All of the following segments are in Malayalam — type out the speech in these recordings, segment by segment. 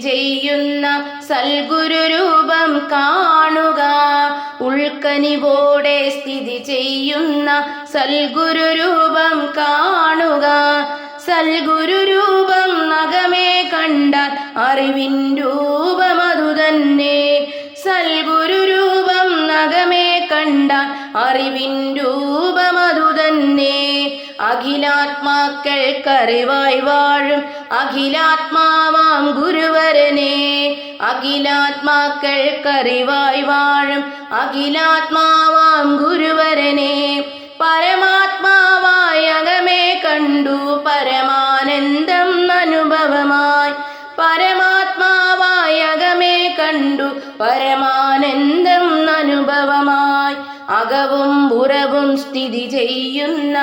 ചെയ്യുന്ന സൽഗുരു രൂപം കാണുക. ഉൾക്കനിവോടെ സ്ഥിതി ചെയ്യുന്ന സൽഗുരു രൂപം കാണുക. സൽഗുരു രൂപം നഖമേ കണ്ടാൽ അറിവിൻ രൂപമതു തന്നെ. സൽഗുരു രൂപം നഖമേ കണ്ടാൽ അറിവിൻ രൂപമതു തന്നെ. അഖിലാത്മാക്കൾക്കറിവായി വാഴും അഖിലാത്മാവാം ഗുരുവരനെ. അഖിലാത്മാക്കൾക്കറിവായി വാഴും അഖിലാത്മാവാം ഗുരുവരനെ. പരമാത്മാവായ അകമേ കണ്ടു പരമാനന്ദം അനുഭവമായി. പരമാത്മാവായ അകമേ കണ്ടു പരമാനന്ദം അനുഭവമായി. അകവും പുറവും സ്ഥിതി ചെയ്യുന്ന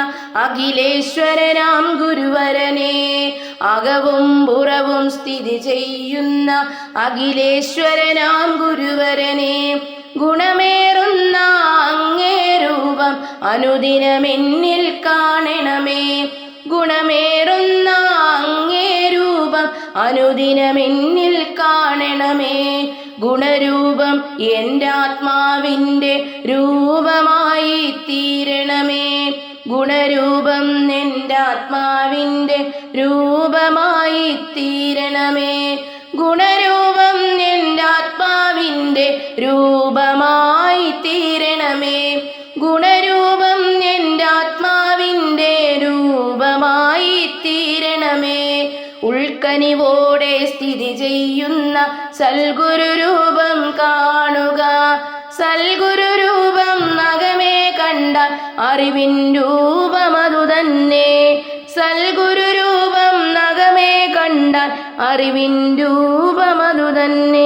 അഖിലേശ്വരനാം ഗുരുവരനെ. അകവും പുറവും സ്ഥിതി ചെയ്യുന്ന അഖിലേശ്വരനാം ഗുരുവരനെ. ഗുണമേറുന്ന അങ്ങേ രൂപം അനുദിനമെന്നിൽ കാണണമേ. ഗുണമേറുന്ന അങ്ങേ രൂപം അനുദിനമെന്നിൽ കാണണമേ. ഗുണരൂപം എൻ്റെ ആത്മാവിൻ്റെ രൂപമായി തീരണമേ. ഗുണരൂപം എൻ്റെ ആത്മാവിൻ്റെ രൂപമായി തീരണമേ. ഗുണരൂപം എൻ്റെ ആത്മാവിൻ്റെ രൂപമായി തീരണമേ. ഗുണരൂപം എൻ്റെ ആത്മാവിൻ്റെ രൂപമായി തീരണമേ. ഉൾക്കനിവോടെ സ്ഥിതി ചെയ്യുന്ന സൽഗുരു രൂപം കാണുക. സൽഗുരു രൂപം നഖമേ കണ്ടാൽ അറിവിൻ രൂപമതു തന്നെ. സൽഗുരു രൂപം നഖമേ കണ്ടാൽ അറിവിൻ രൂപമതു തന്നെ.